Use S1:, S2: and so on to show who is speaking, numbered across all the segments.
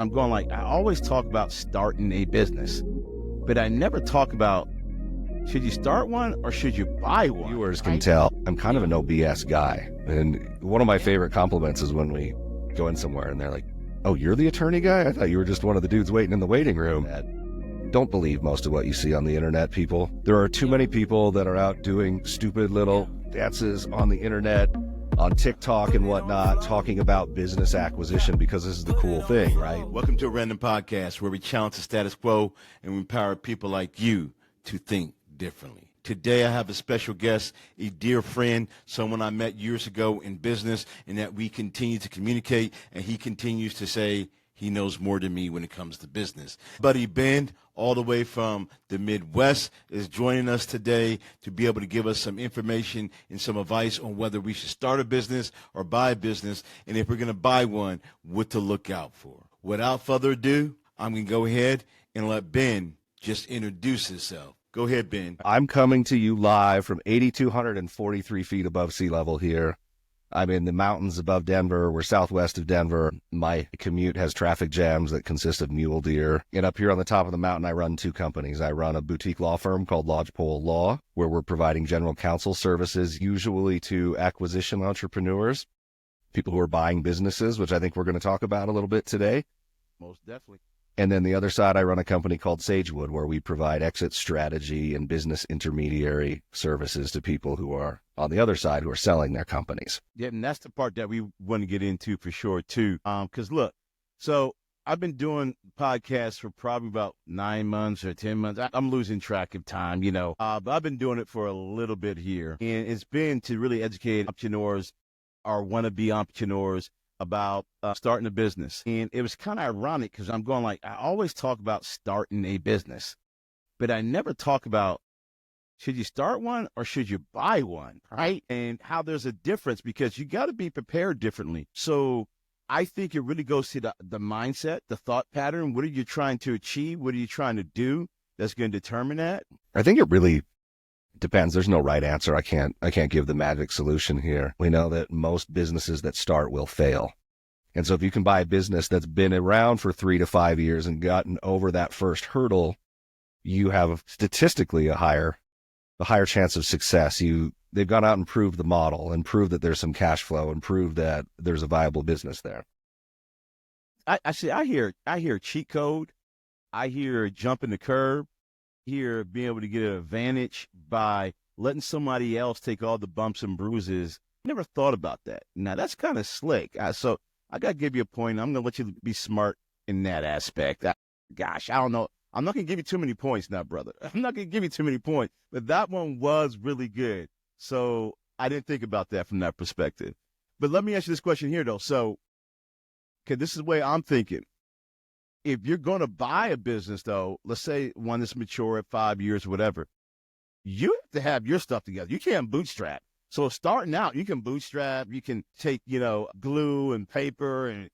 S1: I'm going like, I always talk about starting a business, but I never talk about, should you start one or should you buy one?
S2: Viewers can tell I'm kind of a no BS guy. And one of my favorite compliments is when we go in somewhere and they're like, oh, you're the attorney guy? I thought you were just one of the dudes waiting in the waiting room. Don't believe most of what you see on the internet, people. There are too many people that are out doing stupid little dances on the internet, on TikTok and whatnot, talking about business acquisition because this is the cool thing, right?
S3: Welcome to a Random Podcast where we challenge the status quo and we empower people like you to think differently. Today I have a special guest, a dear friend, someone I met years ago in business, and that we continue to communicate, and he continues to say he knows more than me when it comes to business. Buddy Ben, all the way from the Midwest, is joining us today to be able to give us some information and some advice on whether we should start a business or buy a business, and if we're going to buy one, what to look out for. Without further ado, I'm going to go ahead and let Ben just introduce himself. Go ahead, Ben.
S2: I'm coming to you live from 8,243 feet above sea level here. I'm in the mountains above Denver. We're southwest of Denver. My commute has traffic jams that consist of mule deer. And up here on the top of the mountain, I run two companies. I run a boutique law firm called Lodgepole Law, where we're providing general counsel services, usually to acquisition entrepreneurs, people who are buying businesses, which I think we're going to talk about a little bit today.
S1: Most definitely.
S2: And then the other side, I run a company called Sagewood, where we provide exit strategy and business intermediary services to people who are on the other side, who are selling their companies.
S1: Yeah, and that's the part that we want to get into for sure, too. Because look, so I've been doing podcasts for probably about 9 months or 10 months. I'm losing track of time, but I've been doing it for a little bit here. And it's been to really educate entrepreneurs or wannabe entrepreneurs about starting a business. And it was kind of ironic because I'm going like, I always talk about starting a business, but I never talk about, should you start one or should you buy one, right? And how there's a difference because you got to be prepared differently. So I think it really goes to the mindset, the thought pattern. What are you trying to achieve? What are you trying to do? That's going to determine that.
S2: I think it really depends. There's no right answer. I can't give the magic solution here. We know that most businesses that start will fail. And so if you can buy a business that's been around for 3 to 5 years and gotten over that first hurdle, you have statistically a higher chance of success. They've gone out and proved the model and proved that there's some cash flow and proved that there's a viable business there.
S1: I hear cheat code. I hear jumping the curb. Here being able to get an advantage by letting somebody else take all the bumps and bruises. Never thought about that. Now that's kind of slick. So I got to give you a point. I'm going to let you be smart in that aspect. I don't know. I'm not going to give you too many points now, brother. I'm not going to give you too many points, but that one was really good. So I didn't think about that from that perspective. But let me ask you this question here though. So, okay, this is the way I'm thinking. If you're going to buy a business, though, let's say one that's mature at 5 years or whatever, you have to have your stuff together. You can't bootstrap. So starting out, you can bootstrap. You can take, glue and paper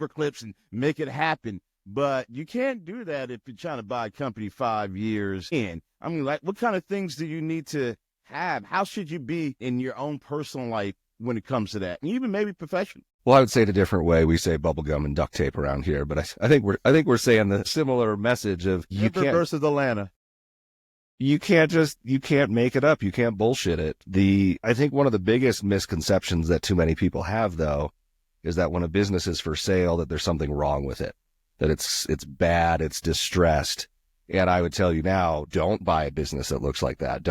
S1: clips and make it happen. But you can't do that if you're trying to buy a company 5 years in. I mean, like, what kind of things do you need to have? How should you be in your own personal life when it comes to that? And even maybe professional.
S2: Well, I would say it a different way. We say bubblegum and duct tape around here, but I think we're saying the similar message of
S1: Denver versus Atlanta.
S2: You can't make it up. You can't bullshit it. I think one of the biggest misconceptions that too many people have, though, is that when a business is for sale, that there's something wrong with it, that it's bad, it's distressed. And I would tell you now, don't buy a business that looks like that.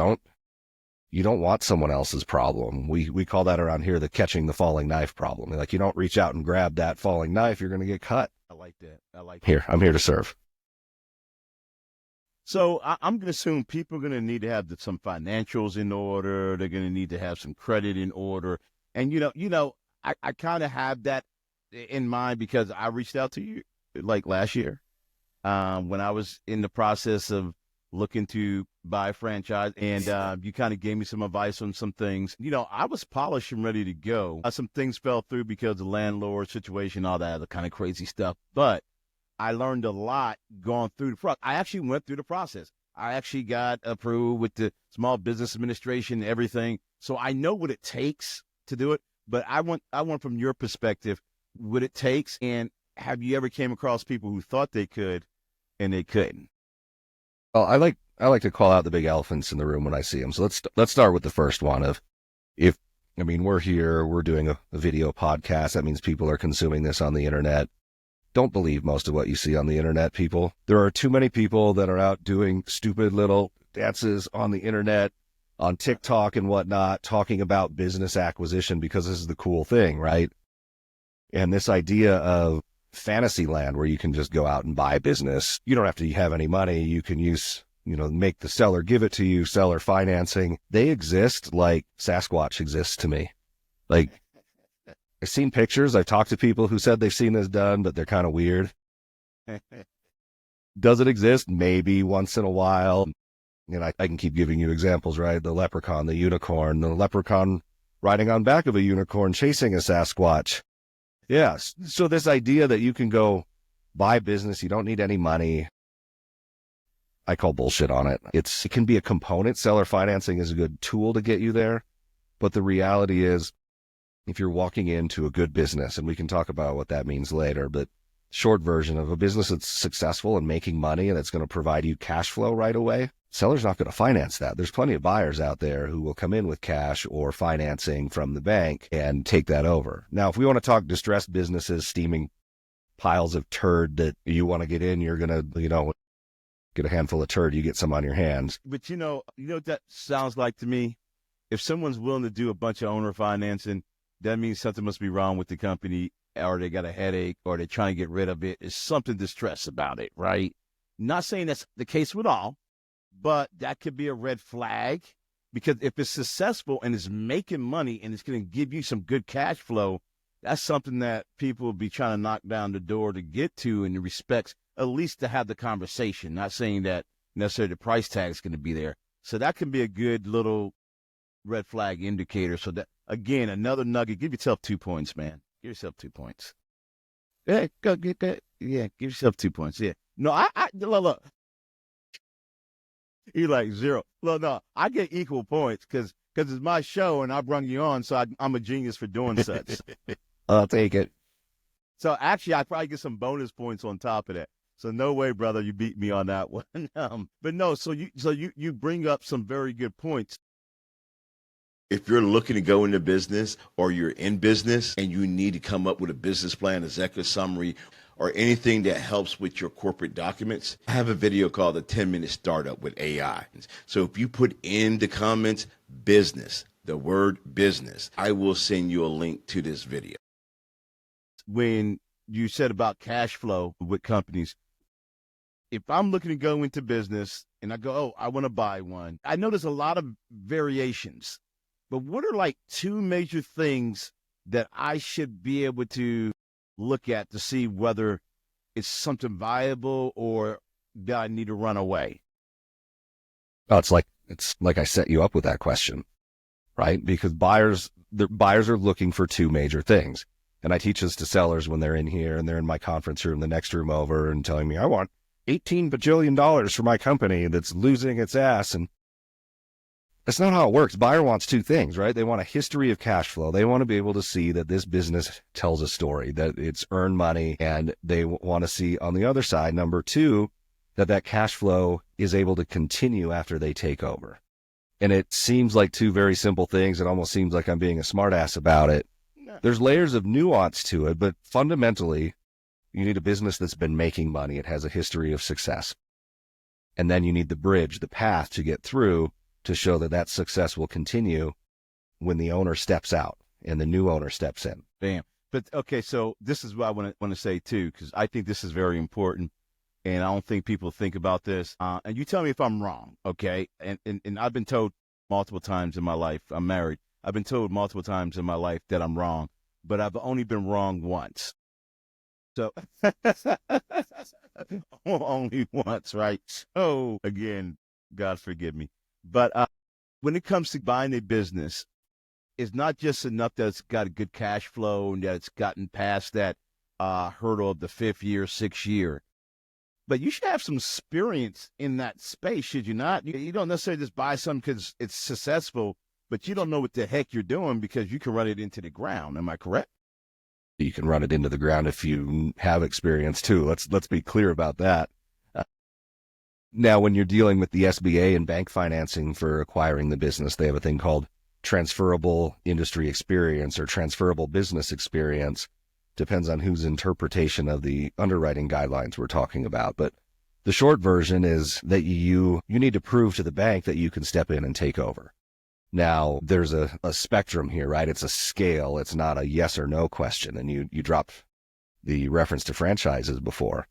S2: You don't want someone else's problem. We call that around here the catching the falling knife problem. Like, you don't reach out and grab that falling knife, you're going to get cut.
S1: I like that.
S2: I'm here to serve.
S1: So I'm going to assume people are going to need to have some financials in order. They're going to need to have some credit in order. And, I kind of have that in mind because I reached out to you like last year when I was in the process of looking to buy a franchise, and you kind of gave me some advice on some things. I was polished and ready to go. Some things fell through because of the landlord situation, all that other kind of crazy stuff. But I learned a lot going through the process. I actually went through the process. I actually got approved with the Small Business Administration and everything. So I know what it takes to do it. But I want from your perspective what it takes. And have you ever came across people who thought they could and they couldn't?
S2: Well, I like to call out the big elephants in the room when I see them. So let's start with the first one of if I mean we're here, we're doing a video podcast. That means people are consuming this on the internet. Don't believe most of what you see on the internet, people. There are too many people that are out doing stupid little dances on the internet, on TikTok and whatnot, talking about business acquisition because this is the cool thing, right? And this idea of fantasy land where you can just go out and buy business. You don't have to have any money. You can use, make the seller give it to you, seller financing. They exist like Sasquatch exists to me. Like, I've seen pictures. I've talked to people who said they've seen this done, but they're kind of weird. Does it exist? Maybe once in a while. And I can keep giving you examples, right? The leprechaun, the leprechaun riding on back of a unicorn chasing a Sasquatch. Yes. So this idea that you can go buy business, you don't need any money, I call bullshit on it. It can be a component. Seller financing is a good tool to get you there. But the reality is, if you're walking into a good business, and we can talk about what that means later, but short version of a business that's successful and making money and it's going to provide you cash flow right away, seller's not going to finance that. There's plenty of buyers out there who will come in with cash or financing from the bank and take that over. Now, if we want to talk distressed businesses, steaming piles of turd that you want to get in, you're going to, get a handful of turd, you get some on your hands.
S1: But you know what that sounds like to me? If someone's willing to do a bunch of owner financing, that means something must be wrong with the company, or they got a headache, or they're trying to get rid of it. There's something distressed about it, right? Not saying that's the case with all, but that could be a red flag, because if it's successful and it's making money and it's going to give you some good cash flow, that's something that people will be trying to knock down the door to get to in the respects, at least to have the conversation. Not saying that necessarily the price tag is going to be there. So that can be a good little red flag indicator. So that, again, another nugget. Give yourself 2 points, man. Give yourself 2 points. Yeah, go get that. Yeah, give yourself 2 points. Yeah. No, look. You're like 0. Look, no, I get equal points because it's my show and I brung you on, so I'm a genius for doing such.
S2: I'll take it.
S1: So actually, I probably get some bonus points on top of that. So no way, brother, you beat me on that one. But no, so you bring up some very good points.
S3: If you're looking to go into business or you're in business and you need to come up with a business plan, executive summary, or anything that helps with your corporate documents, I have a video called The 10-Minute Startup with AI. So if you put in the comments, business, the word business, I will send you a link to this video.
S1: When you said about cash flow with companies, if I'm looking to go into business and I go, oh, I want to buy one, I know there's a lot of variations, but what are like 2 major things that I should be able to look at to see whether it's something viable or do I need to run away?
S2: Oh, it's like I set you up with that question, right? Because buyers are looking for 2 major things. And I teach this to sellers when they're in here and they're in my conference room, the next room over, and telling me, I want $18 bajillion for my company that's losing its ass. And that's not how it works. Buyer wants 2 things, right? They want a history of cash flow. They want to be able to see that this business tells a story, that it's earned money, and they want to see on the other side, number 2, that cash flow is able to continue after they take over. And it seems like 2 very simple things. It almost seems like I'm being a smartass about it. There's layers of nuance to it, but fundamentally, you need a business that's been making money. It has a history of success. And then you need the bridge, the path to get through to show that success will continue when the owner steps out and the new owner steps in.
S1: Bam. But okay, so this is what I want to say too, because I think this is very important, and I don't think people think about this. And you tell me if I'm wrong, okay? And I've been told multiple times in my life, I'm married, I've been told multiple times in my life that I'm wrong, but I've only been wrong once. So only once, right? So again, God forgive me. But when it comes to buying a business, it's not just enough that it's got a good cash flow and that it's gotten past that hurdle of the 5th year, 6th year. But you should have some experience in that space, should you not? You don't necessarily just buy something because it's successful, but you don't know what the heck you're doing because you can run it into the ground. Am I correct?
S2: You can run it into the ground if you have experience too. Let's be clear about that. Now, when you're dealing with the SBA and bank financing for acquiring the business, they have a thing called transferable industry experience or transferable business experience. Depends on whose interpretation of the underwriting guidelines we're talking about. But the short version is that you need to prove to the bank that you can step in and take over. Now, there's a spectrum here, right? It's a scale. It's not a yes or no question. And you dropped the reference to franchises before.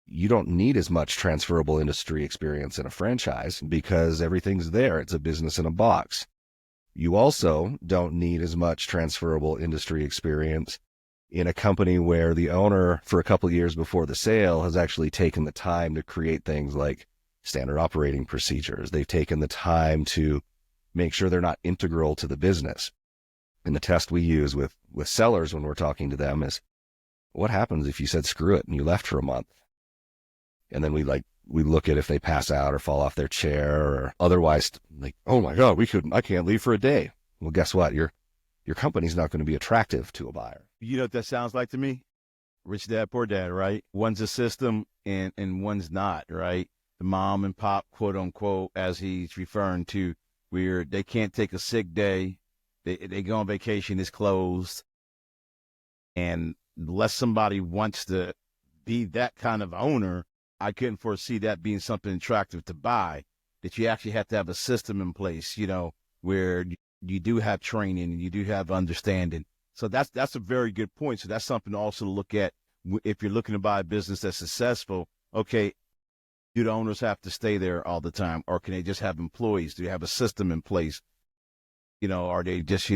S2: You don't need as much transferable industry experience in a franchise because everything's there. It's a business in a box. You also don't need as much transferable industry experience in a company where the owner, for a couple of years before the sale, has actually taken the time to create things like standard operating procedures. They've taken the time to make sure they're not integral to the business. And the test we use with sellers when we're talking to them is, what happens if you said screw it and you left for a month? And then we look at if they pass out or fall off their chair or otherwise, like, oh my God, I can't leave for a day. Well, guess what? Your company's not going to be attractive to a buyer.
S1: You know what that sounds like to me? Rich Dad, Poor Dad, right? One's a system and one's not, right? The mom and pop, quote unquote, as he's referring to, where they can't take a sick day. They go on vacation, it's closed. And unless somebody wants to be that kind of owner, I couldn't foresee that being something attractive to buy, that you actually have to have a system in place, where you do have training and you do have understanding. So that's a very good point. So that's something also to look at if you're looking to buy a business that's successful. Okay, do the owners have to stay there all the time, or can they just have employees? Do you have a system in place? Are they just,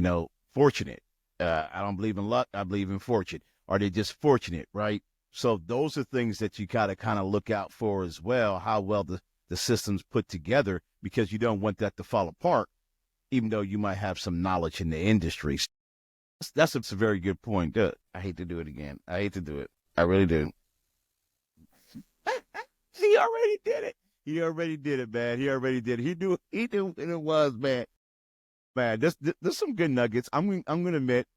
S1: fortunate? I don't believe in luck. I believe in fortune. Are they just fortunate, right? So those are things that you got to kind of look out for as well, how well the system's put together, because you don't want that to fall apart, even though you might have some knowledge in the industry. That's a very good point. I hate to do it again. I hate to do it. I really do. He already did it. He already did it, man. He already did it. He knew what it was, man. Man, there's some good nuggets. I'm going to admit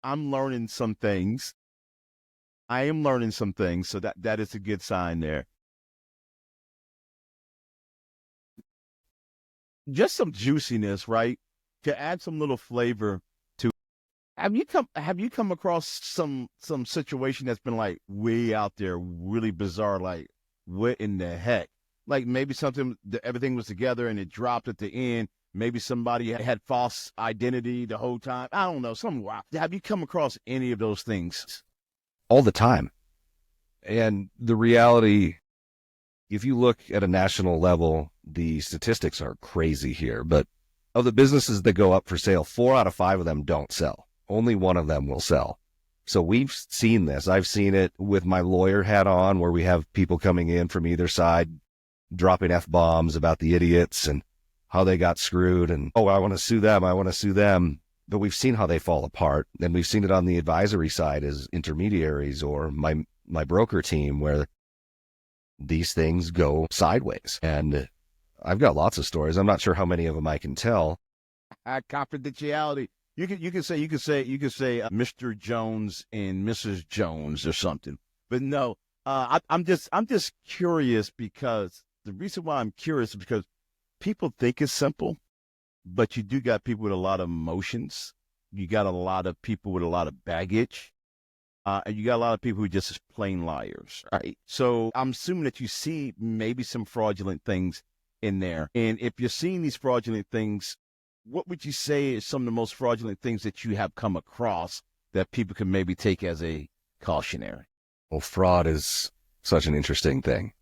S1: I'm learning some things. I am learning some things, so that is a good sign there. Just some juiciness, right? To add some little flavor to. Have you come across some situation that's been like way out there, really bizarre, like what in the heck? Like maybe everything was together and it dropped at the end. Maybe somebody had false identity the whole time. I don't know, something wild. Have you come across any of those things?
S2: All the time. And the reality, if you look at a national level, the statistics are crazy here. But of the businesses that go up for sale, 4 out of 5 of them don't sell. Only one of them will sell. So we've seen this. I've seen it with my lawyer hat on, where we have people coming in from either side, dropping F-bombs about the idiots and how they got screwed. And, oh, I want to sue them. I want to sue them. But we've seen how they fall apart, and we've seen it on the advisory side as intermediaries or my broker team, where these things go sideways. And I've got lots of stories. I'm not sure how many of them I can tell.
S1: Confidentiality. You can say Mr. Jones and Mrs. Jones or something. But no, I'm just curious, because the reason why I'm curious is because people think it's simple. But you do got people with a lot of emotions. You got a lot of people with a lot of baggage. And you got a lot of people who are just plain liars, right? So I'm assuming that you see maybe some fraudulent things in there. And if you're seeing these fraudulent things, what would you say is some of the most fraudulent things that you have come across that people can maybe take as a cautionary?
S2: Well, fraud is such an interesting thing,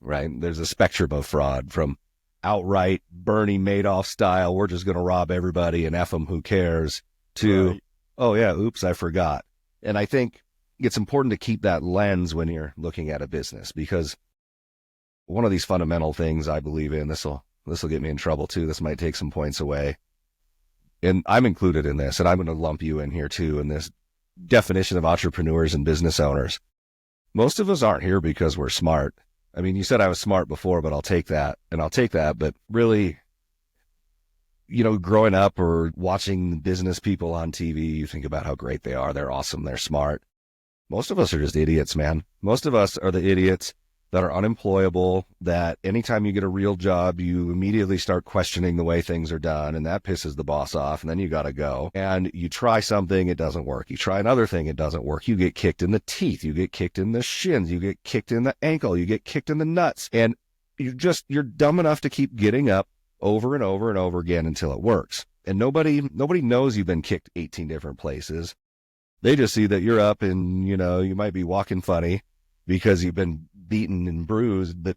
S2: right? There's a spectrum of fraud, from outright Bernie Madoff style, we're just going to rob everybody and F them, who cares, to, right, oh yeah, oops, I forgot. And I think it's important to keep that lens when you're looking at a business, because one of these fundamental things I believe in, this will get me in trouble too. This might take some points away. And I'm included in this, and I'm going to lump you in here too, in this definition of entrepreneurs and business owners. Most of us aren't here because we're smart. I mean, you said I was smart before, but I'll take that. But really, growing up or watching business people on TV, you think about how great they are. They're awesome. They're smart. Most of us are just idiots, man. Most of us are the idiots that are unemployable, that anytime you get a real job, you immediately start questioning the way things are done, and that pisses the boss off, and then you got to go. And you try something, it doesn't work. You try another thing, it doesn't work. You get kicked in the teeth. You get kicked in the shins. You get kicked in the ankle. You get kicked in the nuts. And you're dumb enough to keep getting up over and over and over again until it works. And nobody knows you've been kicked 18 different places. They just see that you're up and, you might be walking funny because you've been beaten and bruised, but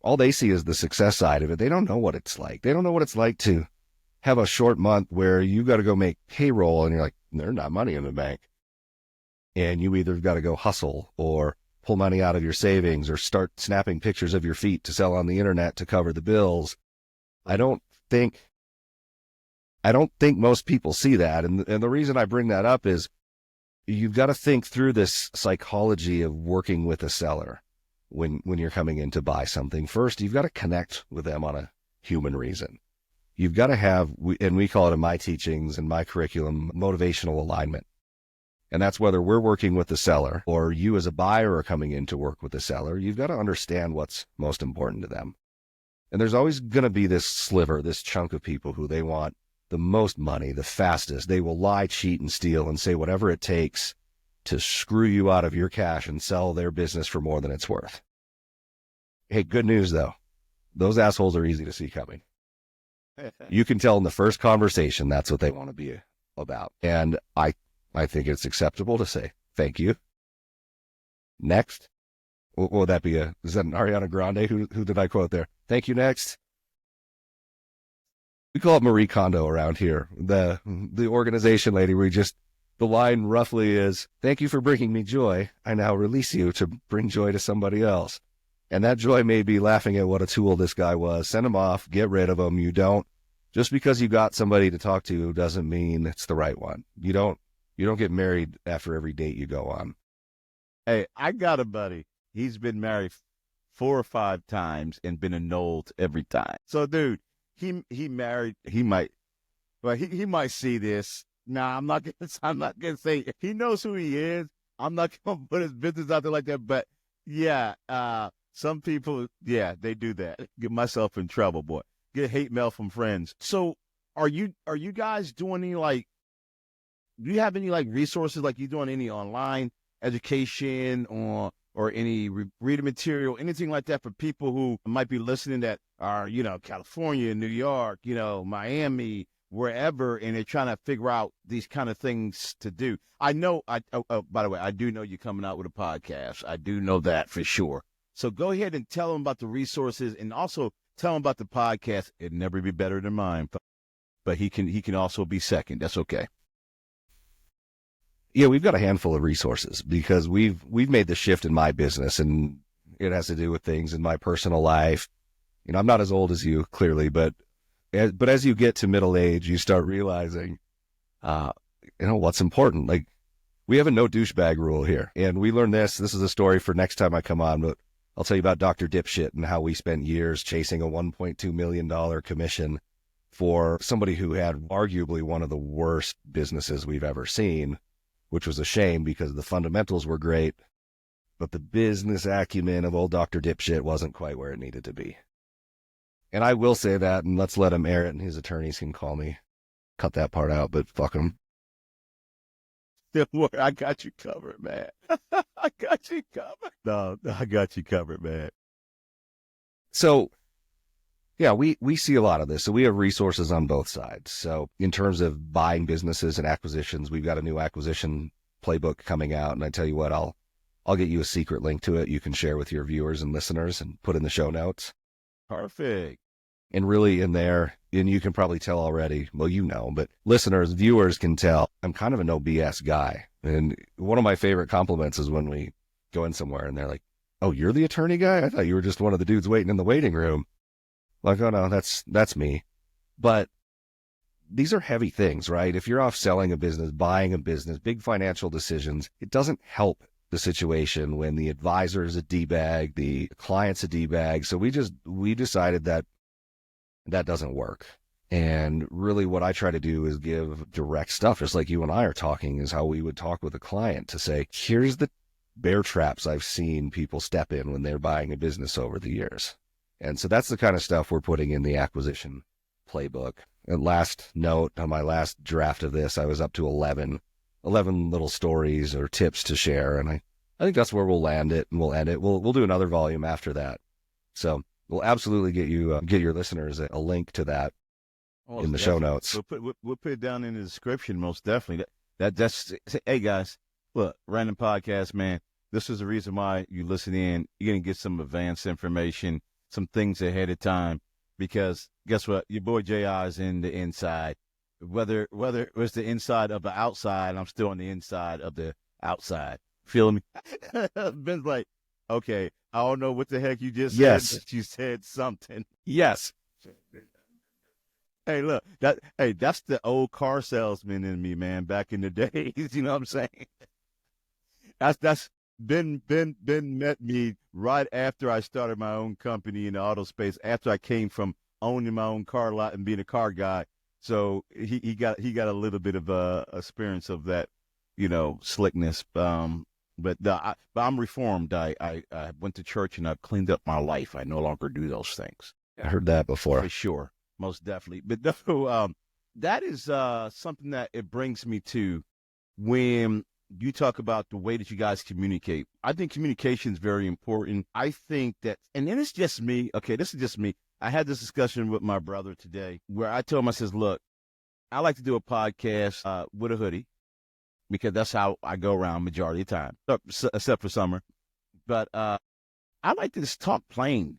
S2: all they see is the success side of it. They don't know what it's like. They don't know what it's like to have a short month where you got to go make payroll and you're like, there's not money in the bank. And you either got to go hustle or pull money out of your savings or start snapping pictures of your feet to sell on the internet to cover the bills. I don't think most people see that. And the reason I bring that up is you've got to think through this psychology of working with a seller when you're coming in to buy something. First, you've got to connect with them on a human reason. You've got to have, and we call it in my teachings and my curriculum, motivational alignment. And that's whether we're working with the seller or you as a buyer are coming in to work with the seller. You've got to understand what's most important to them. And there's always going to be this sliver, this chunk of people who they want the most money, the fastest. They will lie, cheat, and steal and say whatever it takes to screw you out of your cash and sell their business for more than it's worth. Hey, good news though. Those assholes are easy to see coming. You can tell in the first conversation that's what they want to be about. And I think it's acceptable to say, thank you. Next. What would that be? Is that an Ariana Grande? Who did I quote there? Thank you, next. We call it Marie Kondo around here. The organization lady, the line roughly is, thank you for bringing me joy. I now release you to bring joy to somebody else. And that joy may be laughing at what a tool this guy was. Send him off, get rid of him. Just because you got somebody to talk to doesn't mean it's the right one. You don't get married after every date you go on.
S1: Hey, I got a buddy. He's been married 4 or 5 times and been annulled every time. So, dude, he married. He might see this. Nah, I'm not gonna say he knows who he is. I'm not gonna put his business out there like that. But yeah, some people, yeah, they do that. Get myself in trouble, boy. Get hate mail from friends. So, are you guys doing any do you have any resources, you doing any online education or any reading material, anything like that for people who might be listening that are, California, New York, Miami, wherever, and they're trying to figure out these kind of things to do. I know, by the way, I do know you're coming out with a podcast. I do know that for sure. So go ahead and tell them about the resources and also tell them about the podcast. It'd never be better than mine, but he can also be second. That's okay.
S2: Yeah, we've got a handful of resources because we've made the shift in my business, and it has to do with things in my personal life. I'm not as old as you, clearly, but as you get to middle age, you start realizing, what's important. We have a no douchebag rule here, and we learned this. This is a story for next time I come on, but I'll tell you about Dr. Dipshit and how we spent years chasing a $1.2 million commission for somebody who had arguably one of the worst businesses we've ever seen, which was a shame because the fundamentals were great, but the business acumen of old Dr. Dipshit wasn't quite where it needed to be. And I will say that, and let's let him air it, and his attorneys can call me. Cut that part out, but fuck him.
S1: Don't worry, I got you covered, man. I got you covered. No, I got you covered, man.
S2: So, yeah, we see a lot of this. So we have resources on both sides. So in terms of buying businesses and acquisitions, we've got a new acquisition playbook coming out. And I tell you what, I'll get you a secret link to it. You can share with your viewers and listeners and put in the show notes.
S1: Perfect.
S2: And really in there, and you can probably tell already, well, but listeners, viewers can tell I'm kind of a no BS guy. And one of my favorite compliments is when we go in somewhere and they're like, oh, you're the attorney guy? I thought you were just one of the dudes waiting in the waiting room. Like, oh no, that's me. But these are heavy things, right? If you're off selling a business, buying a business, big financial decisions, it doesn't help the situation when the advisor is a D-bag, the client's a D-bag. So we decided that doesn't work. And really what I try to do is give direct stuff, just like you and I are talking, is how we would talk with a client to say, here's the bear traps I've seen people step in when they're buying a business over the years. And so that's the kind of stuff we're putting in the acquisition playbook. And last note, on my last draft of this, I was up to 11 little stories or tips to share. And I think that's where we'll land it, and we'll end it. We'll do another volume after that. So we'll absolutely get your listeners a link to that in the show notes.
S1: We'll put it down in the description, most definitely. That's hey guys, look, Random Podcast, man. This is the reason why you listen in. You're gonna get some advanced information, some things ahead of time, because guess what? Your boy J.I. is in the inside. Whether it was the inside of the outside, I'm still on the inside of the outside. Feel me? Ben's like, okay, I don't know what the heck you just said, but you said something.
S2: Yes.
S1: Hey, look, that's the old car salesman in me, man, back in the days. You know what I'm saying? That's Ben met me right after I started my own company in the auto space, after I came from owning my own car lot and being a car guy. So he got a little bit of experience of that, slickness. But I'm reformed. I went to church and I've cleaned up my life. I no longer do those things.
S2: I heard that before.
S1: For sure. Most definitely. But no, that is something that it brings me to when you talk about the way that you guys communicate. I think communication is very important. I think that, and then it's just me. Okay, this is just me. I had this discussion with my brother today where I told him, I says, look, I like to do a podcast with a hoodie because that's how I go around majority of the time, except for summer. But I like to just talk plain.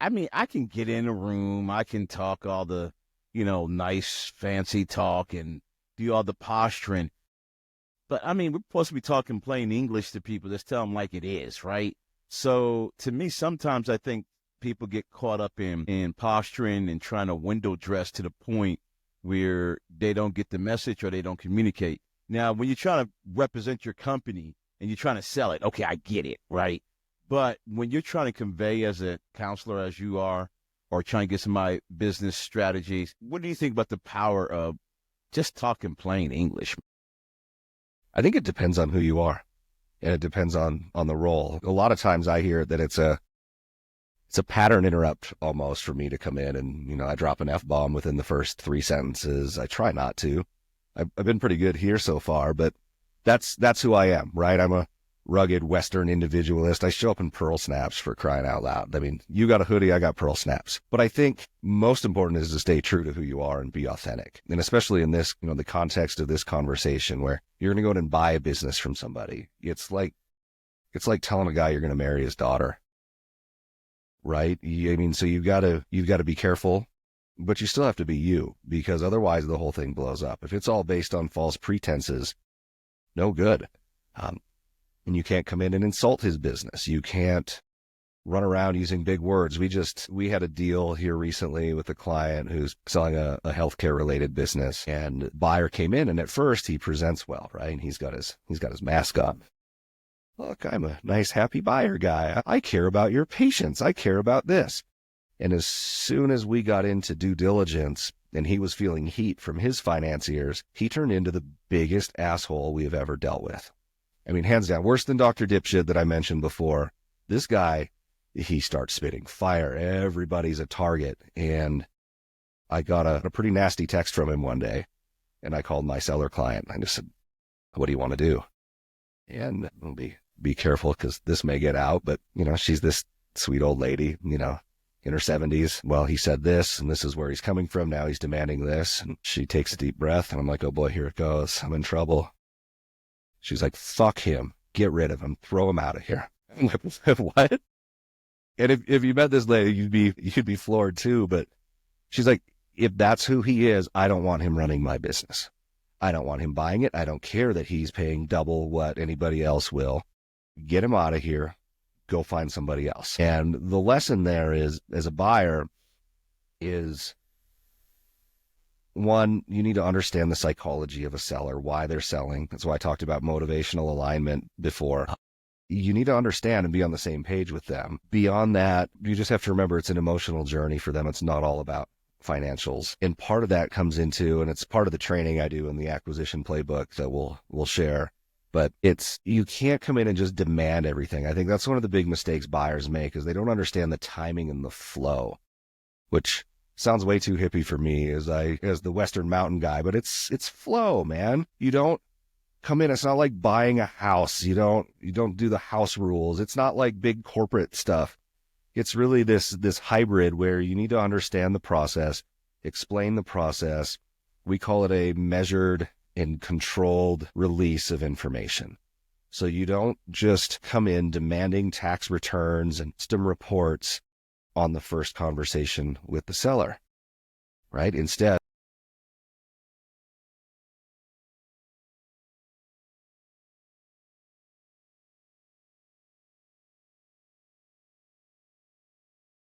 S1: I mean, I can get in a room, I can talk all the, nice, fancy talk and do all the posturing. But, I mean, we're supposed to be talking plain English to people. Just tell them like it is, right? So, to me, sometimes I think people get caught up in posturing and trying to window dress to the point where they don't get the message or they don't communicate. Now, when you're trying to represent your company and you're trying to sell it, okay, I get it, right? But when you're trying to convey as a counselor, as you are, or trying to get some of my business strategies, what do you think about the power of just talking plain English?
S2: I think it depends on who you are, and it depends on the role. A lot of times I hear that it's a pattern interrupt almost for me to come in and, I drop an F-bomb within the first 3 sentences. I try not to. I've been pretty good here so far, but that's who I am, right? I'm a rugged Western individualist. I show up in pearl snaps, for crying out loud. I mean, you got a hoodie, I got pearl snaps. But I think most important is to stay true to who you are and be authentic. And especially in this, the context of this conversation where you're going to go out and buy a business from somebody. It's like telling a guy you're going to marry his daughter, right? I mean, so you've got to be careful, but you still have to be you, because otherwise the whole thing blows up. If it's all based on false pretenses, no good. And you can't come in and insult his business. You can't run around using big words. We had a deal here recently with a client who's selling a healthcare related business, and the buyer came in, and at first he presents well, right? And he's got his mask on. Look, I'm a nice, happy buyer guy. I care about your patients. I care about this. And as soon as we got into due diligence and he was feeling heat from his financiers, he turned into the biggest asshole we have ever dealt with. I mean, hands down, worse than Dr. Dipshit that I mentioned before. This guy, he starts spitting fire. Everybody's a target. And I got a pretty nasty text from him one day, and I called my seller client. I just said, what do you want to do? And I'll be careful because this may get out, but, she's this sweet old lady, in her 70s. Well, he said this, and this is where he's coming from. Now he's demanding this. And she takes a deep breath, and I'm like, oh boy, here it goes. I'm in trouble. She's like, fuck him. Get rid of him. Throw him out of here. I'm like, what? And if you met this lady, you'd be floored too. But she's like, if that's who he is, I don't want him running my business. I don't want him buying it. I don't care that he's paying double what anybody else will. Get him out of here. Go find somebody else. And the lesson there is, as a buyer, is one, you need to understand the psychology of a seller, why they're selling. That's why I talked about motivational alignment before. You need to understand and be on the same page with them. Beyond that, you just have to remember it's an emotional journey for them. It's not all about financials. And part of that comes into, and it's part of the training I do in the acquisition playbook that we'll share. But you can't come in and just demand everything. I think that's one of the big mistakes buyers make, is they don't understand the timing and the flow, which sounds way too hippie for me as the Western Mountain guy, but it's flow, man. You don't come in. It's not like buying a house. You don't do the house rules. It's not like big corporate stuff. It's really this hybrid where you need to understand the process, explain the process. We call it a measured and controlled release of information. So you don't just come in demanding tax returns and system reports on the first conversation with the seller, right? Instead,